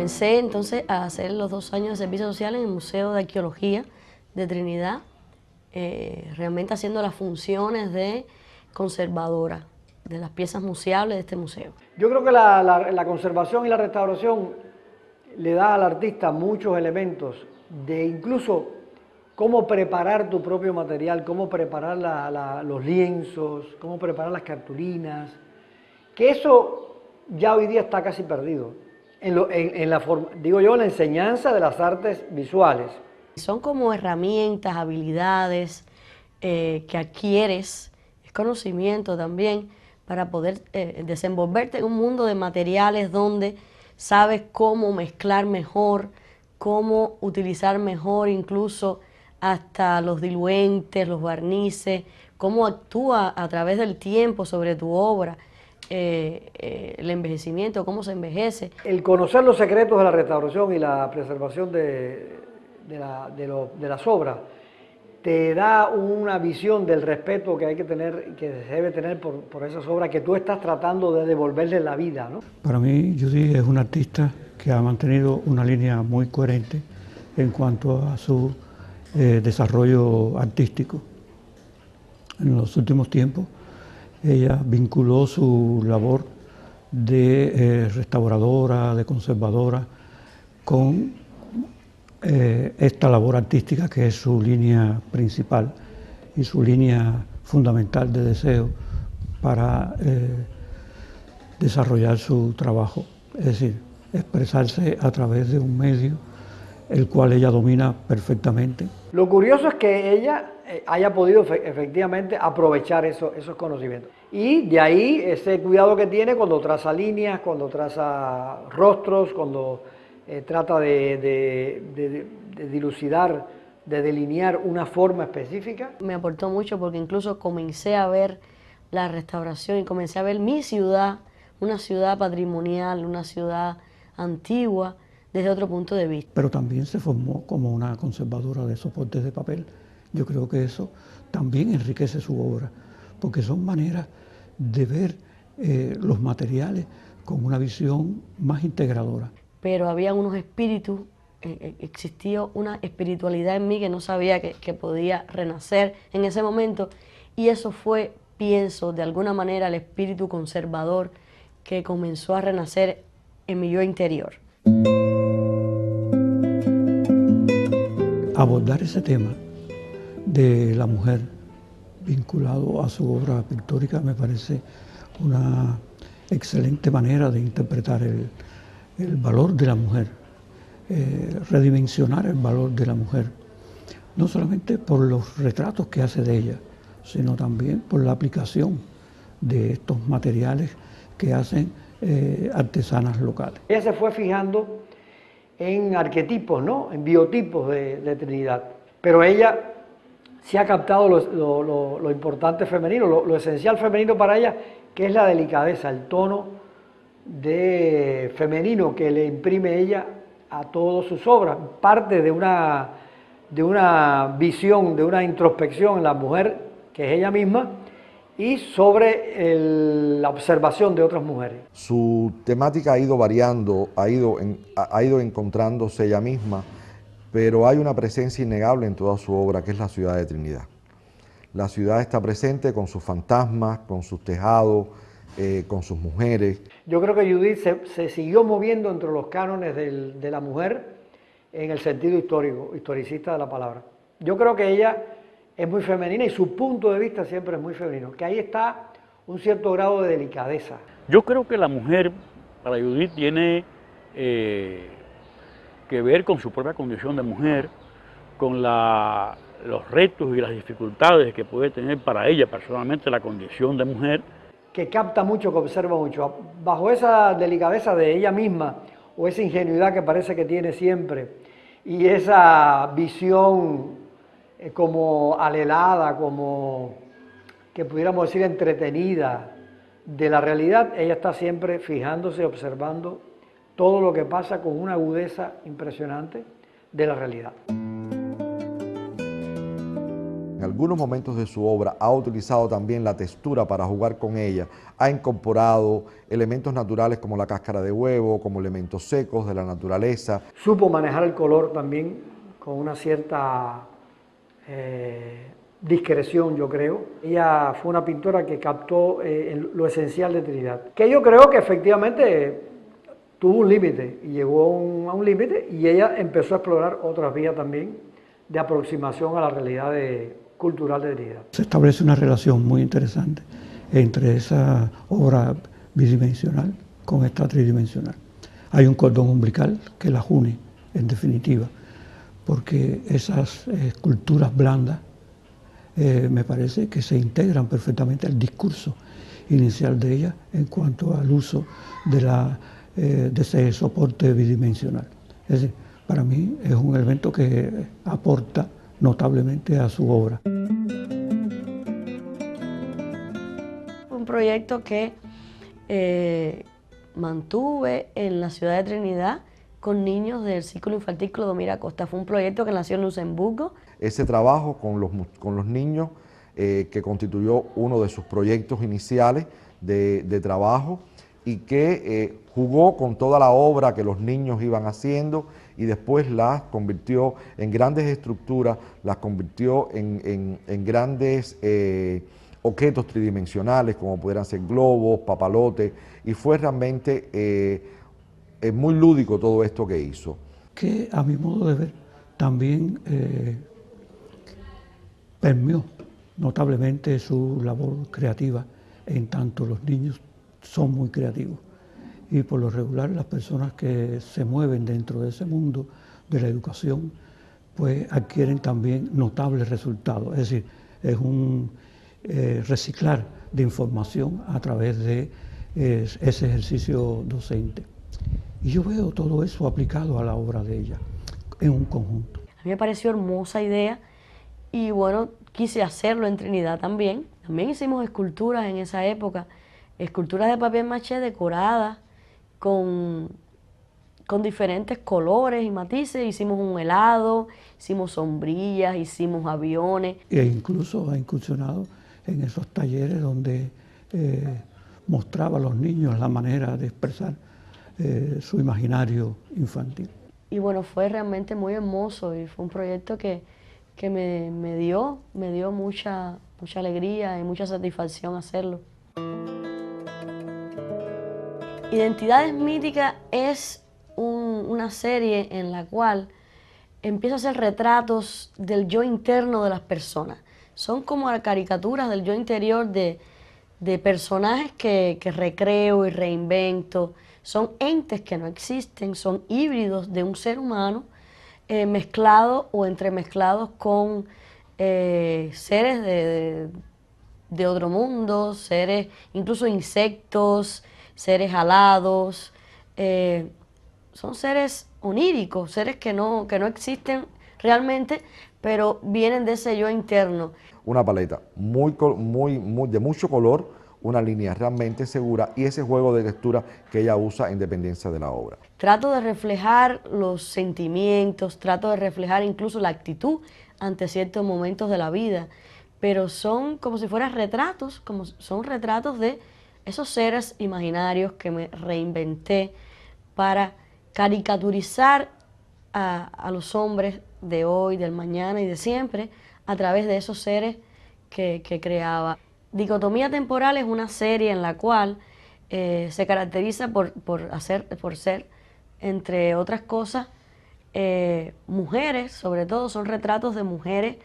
comencé entonces a hacer los 2 años de servicio social en el Museo de Arqueología de Trinidad, realmente haciendo las funciones de conservadora de las piezas museables de este museo. Yo creo que la conservación y la restauración le da al artista muchos elementos de incluso cómo preparar tu propio material, cómo preparar los lienzos, cómo preparar las cartulinas, que eso ya hoy día está casi perdido en la forma, digo yo, la enseñanza de las artes visuales. Son como herramientas, habilidades que adquieres, es conocimiento también para poder desenvolverte en un mundo de materiales donde sabes cómo mezclar mejor, cómo utilizar mejor incluso hasta los diluentes, los barnices, cómo actúa a través del tiempo sobre tu obra, el envejecimiento, cómo se envejece. El conocer los secretos de la restauración y la preservación de las obras te da una visión del respeto que hay que tener, que se debe tener por esas obras que tú estás tratando de devolverle la vida, ¿no? Para mí, Judith es una artista que ha mantenido una línea muy coherente en cuanto a su desarrollo artístico. En los últimos tiempos, ella vinculó su labor de restauradora, de conservadora, con esta labor artística que es su línea principal y su línea fundamental de deseo para desarrollar su trabajo, es decir, expresarse a través de un medio el cual ella domina perfectamente. Lo curioso es que ella haya podido efectivamente aprovechar esos conocimientos. Y de ahí ese cuidado que tiene cuando traza líneas, cuando traza rostros, cuando trata de dilucidar, de delinear una forma específica. Me aportó mucho porque incluso comencé a ver la restauración y comencé a ver mi ciudad, una ciudad patrimonial, una ciudad antigua, desde otro punto de vista. Pero también se formó como una conservadora de soportes de papel. Yo creo que eso también enriquece su obra, porque son maneras de ver los materiales con una visión más integradora. Pero había unos espíritus, existía una espiritualidad en mí que no sabía que podía renacer en ese momento, y eso fue, pienso, de alguna manera el espíritu conservador que comenzó a renacer en mi yo interior. Abordar ese tema de la mujer vinculado a su obra pictórica me parece una excelente manera de interpretar el valor de la mujer, redimensionar el valor de la mujer, no solamente por los retratos que hace de ella, sino también por la aplicación de estos materiales que hacen artesanas locales. Ella se fue fijando en arquetipos, ¿no? En biotipos de Trinidad, pero ella sí ha captado lo importante femenino, lo esencial femenino para ella, que es la delicadeza, el tono femenino que le imprime ella a todas sus obras, parte de una visión, de una introspección en la mujer, que es ella misma, y sobre la observación de otras mujeres. Su temática ha ido variando, ha ido encontrándose ella misma, pero hay una presencia innegable en toda su obra, que es la ciudad de Trinidad. La ciudad está presente con sus fantasmas, con sus tejados, con sus mujeres. Yo creo que Judith se siguió moviendo entre los cánones de la mujer en el sentido historicista de la palabra. Yo creo que ella es muy femenina y su punto de vista siempre es muy femenino, que ahí está un cierto grado de delicadeza. Yo creo que la mujer, para Judith, tiene que ver con su propia condición de mujer, con los retos y las dificultades que puede tener para ella personalmente la condición de mujer. Que capta mucho, que observa mucho. Bajo esa delicadeza de ella misma, o esa ingenuidad que parece que tiene siempre, y esa visión como alelada, como que pudiéramos decir entretenida de la realidad, ella está siempre fijándose, observando todo lo que pasa con una agudeza impresionante de la realidad. En algunos momentos de su obra ha utilizado también la textura para jugar con ella, ha incorporado elementos naturales como la cáscara de huevo, como elementos secos de la naturaleza. Supo manejar el color también con una cierta discreción, yo creo. Ella fue una pintora que captó lo esencial de Trinidad, que yo creo que efectivamente tuvo un límite y llegó a un límite, y ella empezó a explorar otras vías también de aproximación a la realidad cultural de Trinidad. Se establece una relación muy interesante entre esa obra bidimensional con esta tridimensional. Hay un cordón umbilical que las une, en definitiva, porque esas esculturas blandas me parece que se integran perfectamente al discurso inicial de ella en cuanto al uso de ese soporte bidimensional. Es decir, para mí es un elemento que aporta notablemente a su obra. Un proyecto que mantuve en la ciudad de Trinidad con niños del Círculo Infantil Clodomira Acosta. Fue un proyecto que nació en Luxemburgo. Ese trabajo con los niños que constituyó uno de sus proyectos iniciales de trabajo, y que jugó con toda la obra que los niños iban haciendo y después las convirtió en grandes estructuras, las convirtió en grandes objetos tridimensionales como pudieran ser globos, papalotes, y fue realmente muy lúdico todo esto que hizo. Que a mi modo de ver también permeó notablemente su labor creativa, en tanto los niños son muy creativos y por lo regular las personas que se mueven dentro de ese mundo de la educación pues adquieren también notables resultados, es decir, es un reciclar de información a través de ese ejercicio docente. Y yo veo todo eso aplicado a la obra de ella en un conjunto. A mí me pareció hermosa idea y bueno, quise hacerlo en Trinidad también. También hicimos esculturas en esa época, esculturas de papel maché decoradas con diferentes colores y matices. Hicimos un helado, hicimos sombrillas, hicimos aviones. E incluso ha incursionado en esos talleres donde mostraba a los niños la manera de expresar su imaginario infantil. Y bueno, fue realmente muy hermoso y fue un proyecto que me dio mucha alegría y mucha satisfacción hacerlo. Identidades Míticas es una serie en la cual empiezo a hacer retratos del yo interno de las personas. Son como caricaturas del yo interior de personajes que recreo y reinvento. Son entes que no existen, son híbridos de un ser humano mezclados o entremezclados con seres de otro mundo, seres, incluso insectos, seres alados. Son seres oníricos, seres que no existen realmente, pero vienen de ese yo interno. Una paleta de mucho color, una línea realmente segura y ese juego de textura que ella usa en dependencia de la obra. Trato de reflejar los sentimientos, trato de reflejar incluso la actitud ante ciertos momentos de la vida, pero son como si fueran retratos, son retratos de esos seres imaginarios que me reinventé para caricaturizar a los hombres de hoy, del mañana y de siempre a través de esos seres que creaba. Dicotomía Temporal es una serie en la cual se caracteriza por ser, entre otras cosas, mujeres, sobre todo son retratos de mujeres.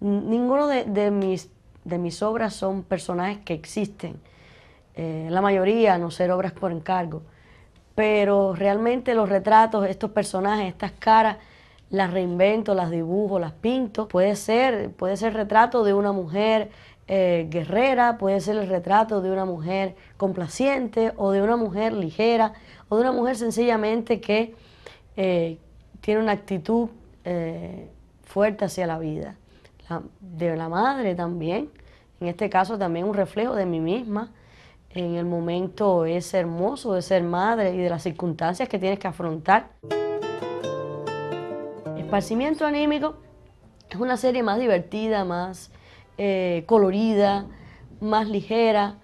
Ninguno de mis obras son personajes que existen, la mayoría, a no ser obras por encargo, pero realmente los retratos, estos personajes, estas caras, las reinvento, las dibujo, las pinto. Puede ser retrato de una mujer guerrera, puede ser el retrato de una mujer complaciente o de una mujer ligera o de una mujer sencillamente que tiene una actitud fuerte hacia la vida. De la madre también, en este caso también un reflejo de mí misma en el momento ese hermoso de ser madre y de las circunstancias que tienes que afrontar. Esparcimiento Anímico es una serie más divertida, más colorida, más ligera.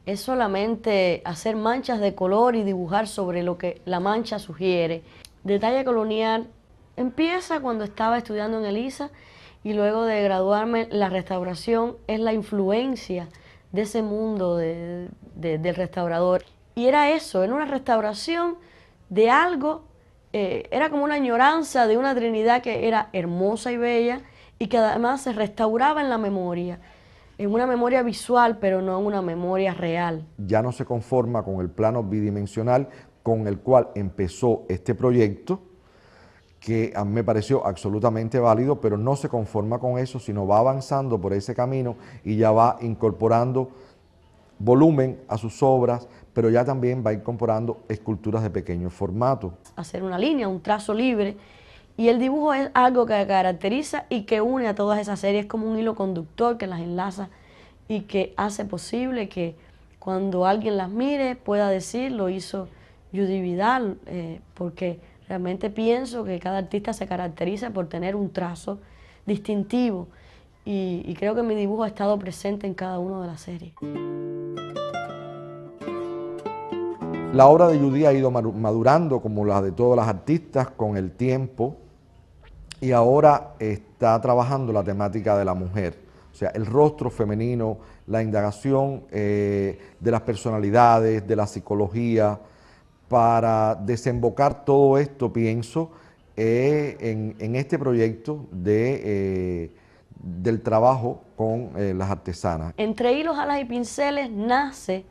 Es solamente hacer manchas de color y dibujar sobre lo que la mancha sugiere. Detalle colonial empieza cuando estaba estudiando en Elisa y luego de graduarme, la restauración es la influencia de ese mundo del restaurador. Y era eso, era una restauración de algo, era como una añoranza de una Trinidad que era hermosa y bella y que además se restauraba en la memoria. En una memoria visual, pero no en una memoria real. Ya no se conforma con el plano bidimensional con el cual empezó este proyecto, que a mí me pareció absolutamente válido, pero no se conforma con eso, sino va avanzando por ese camino y ya va incorporando volumen a sus obras, pero ya también va incorporando esculturas de pequeño formato. Hacer una línea, un trazo libre, y el dibujo es algo que caracteriza y que une a todas esas series como un hilo conductor que las enlaza y que hace posible que cuando alguien las mire pueda decir lo hizo Judith Vidal, porque realmente pienso que cada artista se caracteriza por tener un trazo distintivo y creo que mi dibujo ha estado presente en cada una de las series. La obra de Judith ha ido madurando como la de todas las artistas con el tiempo y ahora está trabajando la temática de la mujer, o sea, el rostro femenino, la indagación de las personalidades, de la psicología, para desembocar todo esto, pienso, en este proyecto del trabajo con las artesanas. Entre hilos, alas y pinceles nace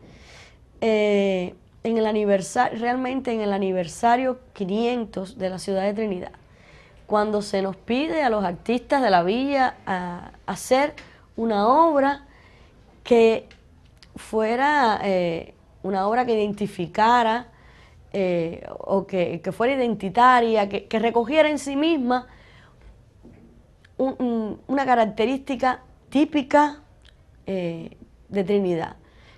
en el aniversario, realmente en el aniversario 500 de la ciudad de Trinidad, cuando se nos pide a los artistas de la villa a hacer una obra que fuera una obra que identificara o que fuera identitaria, que recogiera en sí misma una característica típica de Trinidad,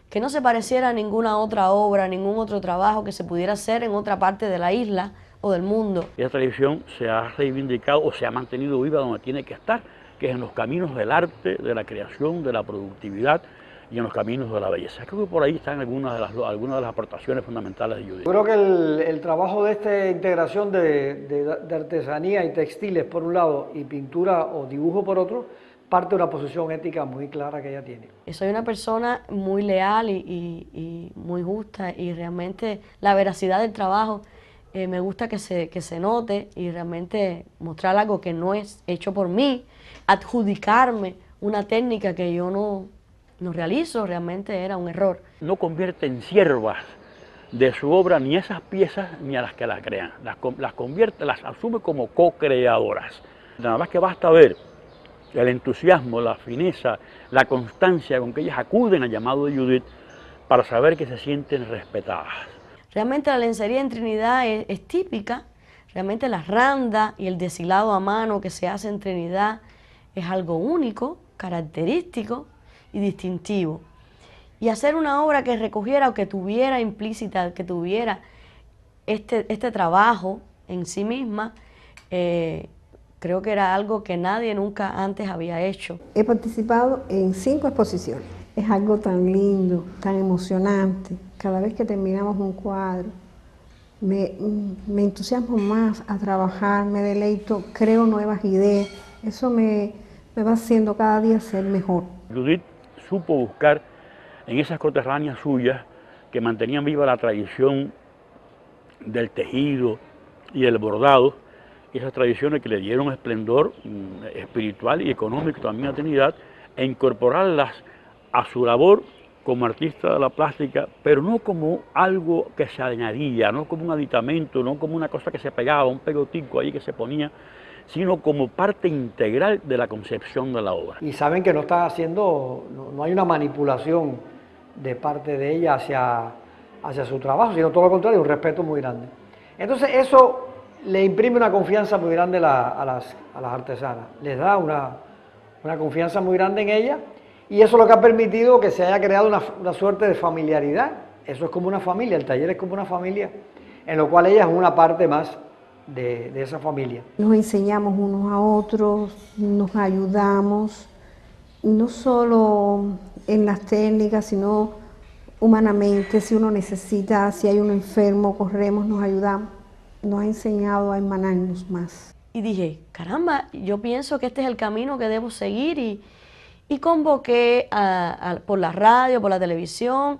que no se pareciera a ninguna otra obra, ningún otro trabajo que se pudiera hacer en otra parte de la isla o del mundo. Esa tradición se ha reivindicado o se ha mantenido viva donde tiene que estar, que es en los caminos del arte, de la creación, de la productividad y en los caminos de la belleza. Creo que por ahí están algunas de las aportaciones fundamentales de Judith. Yo creo que el trabajo de esta integración de artesanía y textiles por un lado y pintura o dibujo por otro, parte de una posición ética muy clara que ella tiene. Soy una persona muy leal y muy justa y realmente la veracidad del trabajo me gusta que se note y realmente mostrar algo que no es hecho por mí, adjudicarme una técnica que yo no realizo, realmente era un error. No convierte en siervas de su obra ni esas piezas ni a las que la crean, las convierte, las asume como co-creadoras. Nada más que basta ver el entusiasmo, la fineza, la constancia con que ellas acuden al llamado de Judith para saber que se sienten respetadas. Realmente la lencería en Trinidad es típica, realmente la randa y el deshilado a mano que se hace en Trinidad es algo único, característico y distintivo. Y hacer una obra que recogiera o que tuviera implícita, que tuviera este trabajo en sí misma, creo que era algo que nadie nunca antes había hecho. He participado en 5 exposiciones. Es algo tan lindo, tan emocionante. Cada vez que terminamos un cuadro, me entusiasmo más a trabajar, me deleito, creo nuevas ideas. Eso me va haciendo cada día ser mejor. Judith supo buscar en esas coterráneas suyas que mantenían viva la tradición del tejido y el bordado, esas tradiciones que le dieron esplendor espiritual y económico también a Trinidad, e incorporarlas a su labor como artista de la plástica, pero no como algo que se añadía, no como un aditamento, no como una cosa que se pegaba, un pegotico ahí que se ponía, sino como parte integral de la concepción de la obra. Y saben que no está haciendo, no hay una manipulación de parte de ella hacia su trabajo, sino todo lo contrario, un respeto muy grande. Entonces eso le imprime una confianza muy grande a las artesanas, les da una confianza muy grande en ella, y eso es lo que ha permitido que se haya creado una suerte de familiaridad. Eso es como una familia, el taller es como una familia, en lo cual ella es una parte más de esa familia. Nos enseñamos unos a otros, nos ayudamos no solo en las técnicas, sino humanamente, si uno necesita, si hay un enfermo, corremos, nos ayudamos. Nos ha enseñado a hermanarnos más. Y dije, caramba, yo pienso que este es el camino que debo seguir y convoqué por la radio, por la televisión,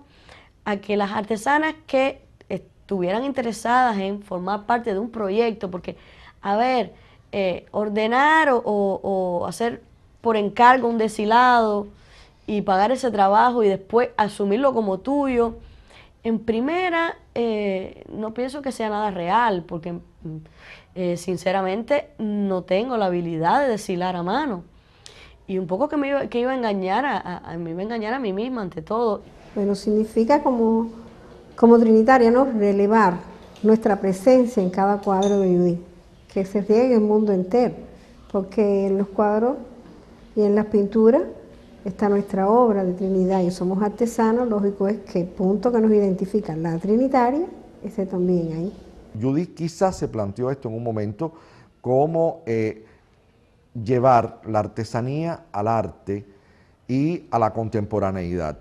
a que las artesanas que estuvieran interesadas en formar parte de un proyecto, porque, a ver, ordenar o hacer por encargo un deshilado y pagar ese trabajo y después asumirlo como tuyo, en primera, no pienso que sea nada real, porque sinceramente no tengo la habilidad de deshilar a mano. Y un poco que iba a engañar me iba a engañar a mí misma ante todo. Bueno, significa como trinitaria, ¿no? Relevar nuestra presencia en cada cuadro de Judith, que se riegue el mundo entero, porque en los cuadros y en las pinturas está nuestra obra de Trinidad y somos artesanos, lógico es que el punto que nos identifica la trinitaria esté también ahí. Judith quizás se planteó esto en un momento como llevar la artesanía al arte y a la contemporaneidad.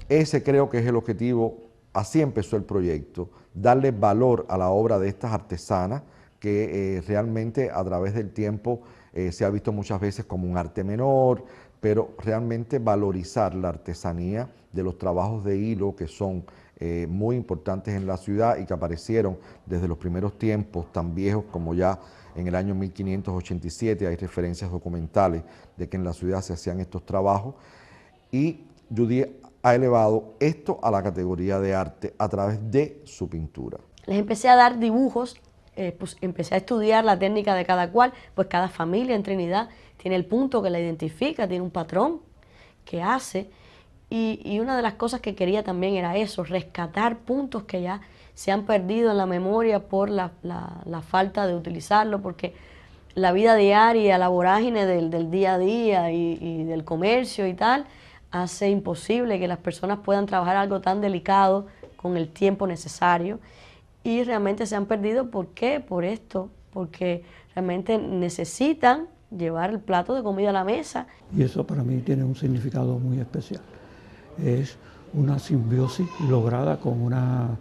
Ese creo que es el objetivo, así empezó el proyecto, darle valor a la obra de estas artesanas que realmente a través del tiempo se ha visto muchas veces como un arte menor, pero realmente valorizar la artesanía de los trabajos de hilo que son muy importantes en la ciudad y que aparecieron desde los primeros tiempos tan viejos como ya en el año 1587, hay referencias documentales de que en la ciudad se hacían estos trabajos y Judith ha elevado esto a la categoría de arte a través de su pintura. Les empecé a dar dibujos, pues empecé a estudiar la técnica de cada cual, pues cada familia en Trinidad tiene el punto que la identifica, tiene un patrón que hace y una de las cosas que quería también era eso, rescatar puntos que ya se han perdido en la memoria por la falta de utilizarlo, porque la vida diaria, la vorágine del día a día y del comercio y tal, hace imposible que las personas puedan trabajar algo tan delicado con el tiempo necesario y realmente se han perdido. ¿Por qué? Por esto, porque realmente necesitan llevar el plato de comida a la mesa. Y eso para mí tiene un significado muy especial. Es una simbiosis lograda con una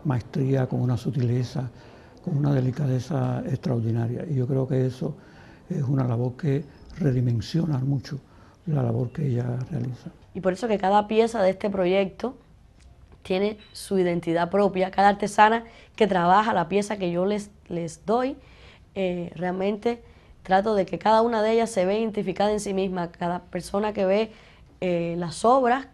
maestría, con una sutileza, con una delicadeza extraordinaria. Y yo creo que eso es una labor que redimensiona mucho la labor que ella realiza. Y por eso que cada pieza de este proyecto tiene su identidad propia. Cada artesana que trabaja la pieza que yo les doy, realmente trato de que cada una de ellas se vea identificada en sí misma. Cada persona que ve las obras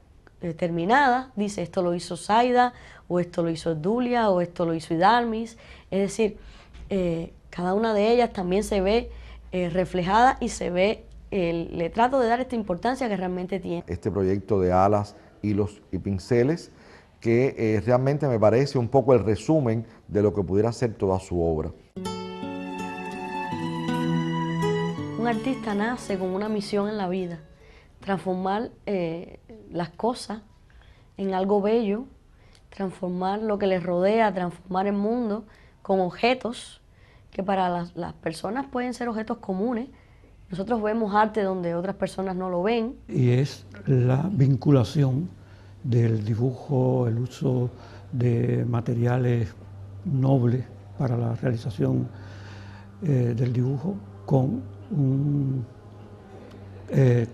terminadas dice esto lo hizo Zaida, o esto lo hizo Dulia, o esto lo hizo Idalmis. Es decir, cada una de ellas también se ve reflejada y se ve, le trato de dar esta importancia que realmente tiene. Este proyecto de alas, hilos y pinceles que realmente me parece un poco el resumen de lo que pudiera ser toda su obra. Un artista nace con una misión en la vida, transformar las cosas en algo bello, transformar lo que les rodea, transformar el mundo con objetos que para las personas pueden ser objetos comunes. Nosotros vemos arte donde otras personas no lo ven. Y es la vinculación del dibujo, el uso de materiales nobles para la realización del dibujo con un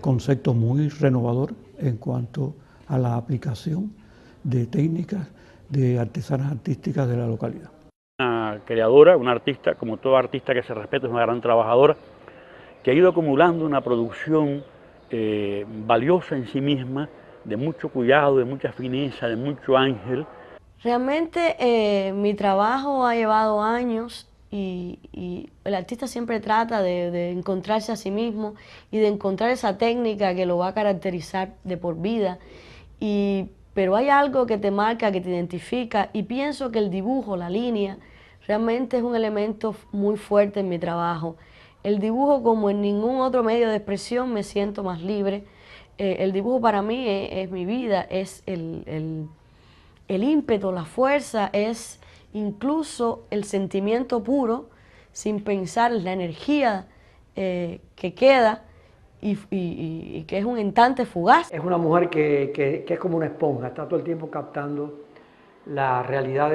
concepto muy renovador en cuanto a la aplicación de técnicas de artesanas artísticas de la localidad. Una creadora, una artista, como toda artista que se respeta, es una gran trabajadora, que ha ido acumulando una producción valiosa en sí misma, de mucho cuidado, de mucha fineza, de mucho ángel. Realmente mi trabajo ha llevado años y el artista siempre trata de encontrarse a sí mismo y de encontrar esa técnica que lo va a caracterizar de por vida. Pero hay algo que te marca, que te identifica, y pienso que el dibujo, la línea, realmente es un elemento muy fuerte en mi trabajo. El dibujo, como en ningún otro medio de expresión, me siento más libre. El dibujo para mí es mi vida, es el ímpetu, la fuerza, es incluso el sentimiento puro, sin pensar, la energía que queda, y que es un instante fugaz. Es una mujer que es como una esponja, está todo el tiempo captando la realidad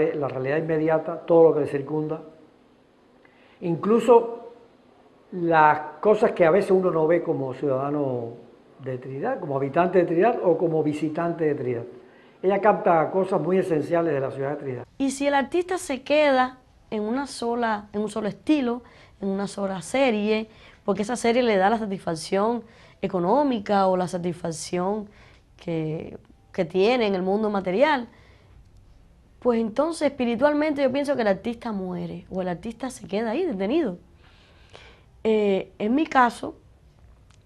inmediata, todo lo que le circunda, incluso las cosas que a veces uno no ve como ciudadano de Trinidad, como habitante de Trinidad o como visitante de Trinidad. Ella capta cosas muy esenciales de la ciudad de Trinidad. Y si el artista se queda en un solo estilo, en una sola serie, porque esa serie le da la satisfacción económica o la satisfacción que tiene en el mundo material, pues entonces espiritualmente yo pienso que el artista muere o el artista se queda ahí detenido. En mi caso,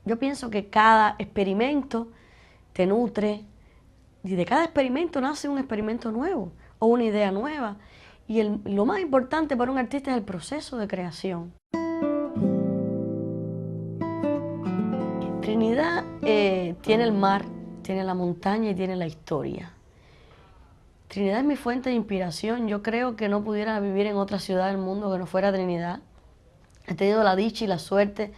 yo pienso que cada experimento te nutre y de cada experimento nace un experimento nuevo o una idea nueva. Y lo más importante para un artista es el proceso de creación. Trinidad tiene el mar, tiene la montaña y tiene la historia. Trinidad es mi fuente de inspiración. Yo creo que no pudiera vivir en otra ciudad del mundo que no fuera Trinidad. He tenido la dicha y la suerte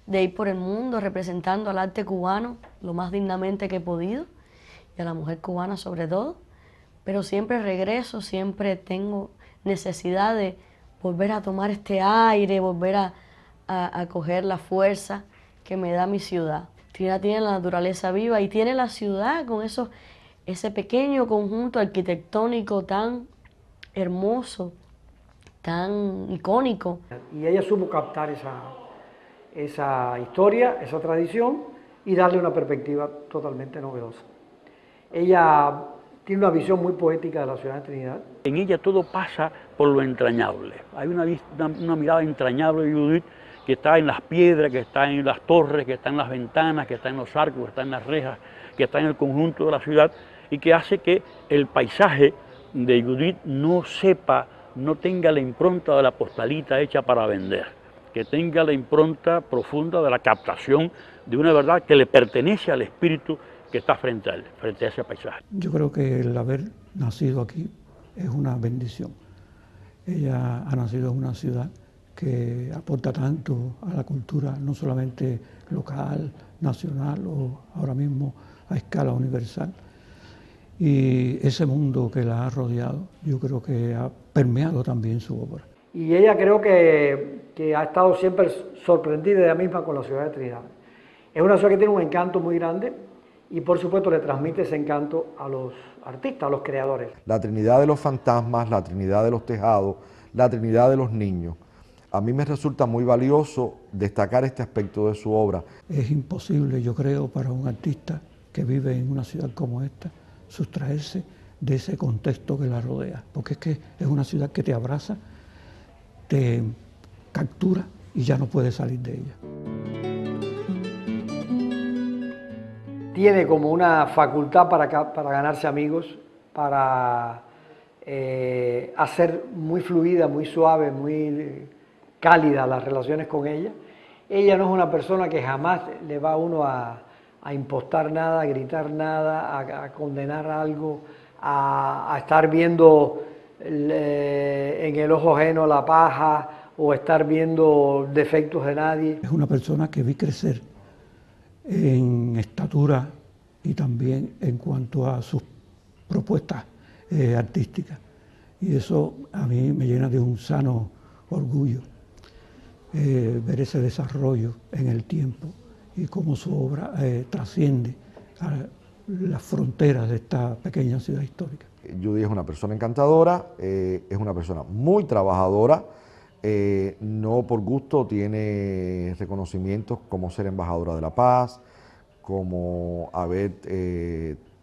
de ir por el mundo representando al arte cubano lo más dignamente que he podido y a la mujer cubana sobre todo, pero siempre regreso, siempre tengo necesidad de volver a tomar este aire, volver a coger la fuerza que me da mi ciudad. Trinidad tiene la naturaleza viva y tiene la ciudad con ese pequeño conjunto arquitectónico tan hermoso, tan icónico. Y ella supo captar esa historia, esa tradición y darle una perspectiva totalmente novedosa. Ella tiene una visión muy poética de la ciudad de Trinidad. En ella todo pasa por lo entrañable. Hay una mirada entrañable de Judith que está en las piedras, que está en las torres, que está en las ventanas, que está en los arcos, que está en las rejas, que está en el conjunto de la ciudad y que hace que el paisaje de Judith no tenga la impronta de la postalita hecha para vender, que tenga la impronta profunda de la captación de una verdad que le pertenece al espíritu que está frente a él, frente a ese paisaje. Yo creo que el haber nacido aquí es una bendición. Ella ha nacido en una ciudad que aporta tanto a la cultura, no solamente local, nacional o ahora mismo a escala universal. Y ese mundo que la ha rodeado, yo creo que ha permeado también su obra. Y ella creo que ha estado siempre sorprendida ella misma con la ciudad de Trinidad. Es una ciudad que tiene un encanto muy grande y por supuesto le transmite ese encanto a los artistas, a los creadores. La Trinidad de los fantasmas, la Trinidad de los tejados, la Trinidad de los niños. A mí me resulta muy valioso destacar este aspecto de su obra. Es imposible, yo creo, para un artista que vive en una ciudad como esta, sustraerse de ese contexto que la rodea, porque es que es una ciudad que te abraza, te captura y ya no puedes salir de ella. Tiene como una facultad para ganarse amigos, para hacer muy fluida, muy suave, muy cálida las relaciones con ella. Ella no es una persona que jamás le va a uno a impostar nada, a gritar nada, a condenar algo, a estar viendo en el ojo ajeno la paja o estar viendo defectos de nadie. Es una persona que vi crecer en estatura y también en cuanto a sus propuestas artísticas. Y eso a mí me llena de un sano orgullo, ver ese desarrollo en el tiempo y cómo su obra trasciende a las fronteras de esta pequeña ciudad histórica. Judith es una persona encantadora, es una persona muy trabajadora, no por gusto tiene reconocimientos como ser embajadora de la paz, como haber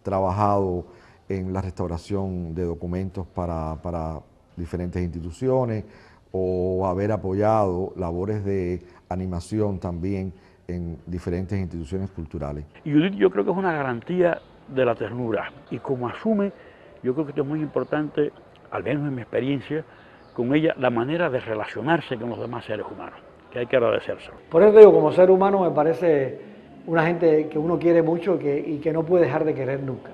trabajado en la restauración de documentos para diferentes instituciones o haber apoyado labores de animación también en diferentes instituciones culturales. Y Judith yo creo que es una garantía de la ternura y como asume, yo creo que esto es muy importante, al menos en mi experiencia, con ella la manera de relacionarse con los demás seres humanos, que hay que agradecérselo. Por eso digo, como ser humano me parece una gente que uno quiere mucho y que no puede dejar de querer nunca.